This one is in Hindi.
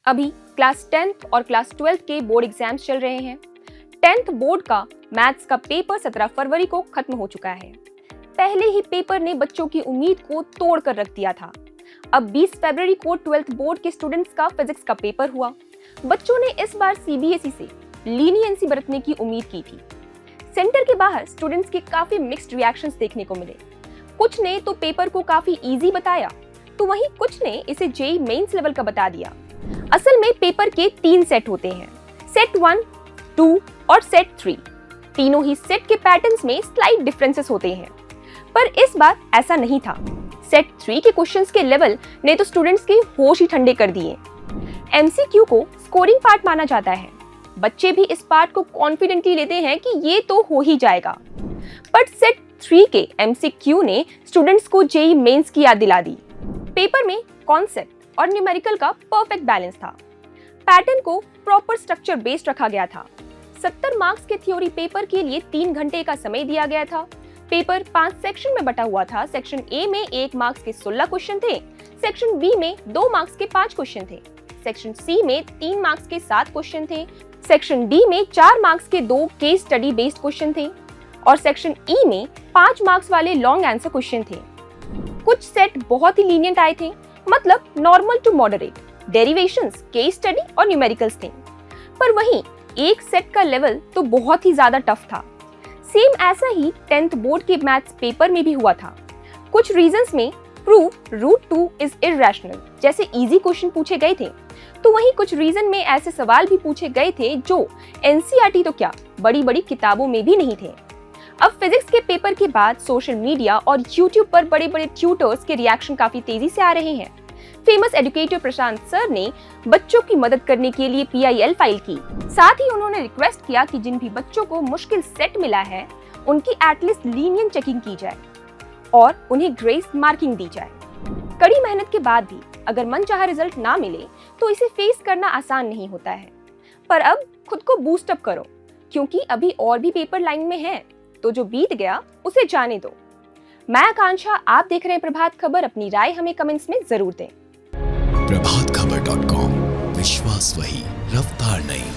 अभी क्लास 10th और क्लास 12th के बोर्ड एग्जाम्स चल रहे हैं। 10th बोर्ड का मैथ्स का पेपर 17 फरवरी को खत्म हो चुका है। पहले ही पेपर ने बच्चों की उम्मीद को तोड़ कर रख दिया था। अब 20 फरवरी को 12th बोर्ड के स्टूडेंट्स का फिजिक्स का पेपर हुआ। बच्चों ने इस बार सीबीएसई से लीनियंसी बरतने की उम्मीद की थी। सेंटर के बाहर स्टूडेंट्स के काफी मिक्स्ड रिएक्शंस देखने को मिले। कुछ ने तो पेपर को काफी इजी बताया, तो वहीं कुछ ने इसे जेईई मेंस लेवल का बता दिया। असल में पेपर के 3 सेट होते हैं, सेट 1, 2 और सेट 3। तीनों ही सेट के पैटर्न्स में स्लाइट डिफरेंसेस होते हैं, पर इस बार ऐसा नहीं था। सेट 3 के क्वेश्चंस के लेवल ने तो स्टूडेंट्स के होश ही ठंडे कर दिए। एमसीक्यू को स्कोरिंग पार्ट माना जाता है। बच्चे भी इस पार्ट को कॉन्फिडेंटली लेते हैं कि ये तो हो ही जाएगा। बट सेट 3 के एमसीक्यू ने स्टूडेंट्स को जेईई मेंस की याद दिला दी। पेपर में कॉन्सेप्ट और न्यूमेरिकल का परफेक्ट बैलेंस था। पैटर्न को प्रॉपर स्ट्रक्चर बेस्ड रखा गया था। 70 मार्क्स के थ्योरी पेपर के लिए 3 घंटे का समय दिया गया था। पेपर 5 सेक्शन में बटा हुआ था। सेक्शन ए में 1 मार्क्स के 16 क्वेश्चन थे। सेक्शन बी में 2 मार्क्स के 5 क्वेश्चन थे। सेक्शन सी में 3 मार्क्स के 7 क्वेश्चन थे। सेक्शन डी में 4 मार्क्स के 2 केस स्टडी बेस्ड क्वेश्चन थे और सेक्शन ई में 5 मार्क्स वाले लॉन्ग आंसर क्वेश्चन थे। कुछ सेट बहुत ही लीनियंट आए थे, मतलब normal to moderate, derivations, case study और न्यूमेरिकल्स थे। पर वहीं एक सेट का लेवल तो बहुत ही ज्यादा टफ था। सेम ऐसा ही 10th बोर्ड के मैथ्स पेपर में भी हुआ था। कुछ रीजंस में प्रूव रूट 2 इज इररेशनल जैसे इजी क्वेश्चन पूछे गए थे, तो वहीं कुछ रीजन में ऐसे सवाल भी पूछे गए थे जो एनसीईआरटी तो क्या बड़ी बड़ी किताबों में भी नहीं थे। अब फिजिक्स के पेपर के बाद सोशल मीडिया और यूट्यूब पर बड़े बड़े ट्यूटर्स के रिएक्शन काफी तेजी से आ रहे हैं। फेमस एजुकेटर प्रशांत सर ने बच्चों की मदद करने के लिए PIL फाइल की। साथ ही उन्होंने रिक्वेस्ट किया कि जिन भी बच्चों को मुश्किल सेट मिला है उनकी एटलीस्ट लीनियंट चेकिंग की जाए और उन्हें ग्रेस मार्किंग दी जाए। कड़ी मेहनत के बाद भी अगर मनचाहा रिजल्ट ना मिले तो इसे फेस करना आसान नहीं होता है। पर अब खुद को बूस्ट अप करो, क्योंकि अभी और भी पेपर लाइन में है, तो जो बीत गया उसे जाने दो। मैं आकांक्षा, आप देख रहे हैं प्रभात खबर। अपनी राय हमें कमेंट्स में जरूर दें। प्रभातखबर.com, विश्वास वही, रफ्तार नहीं।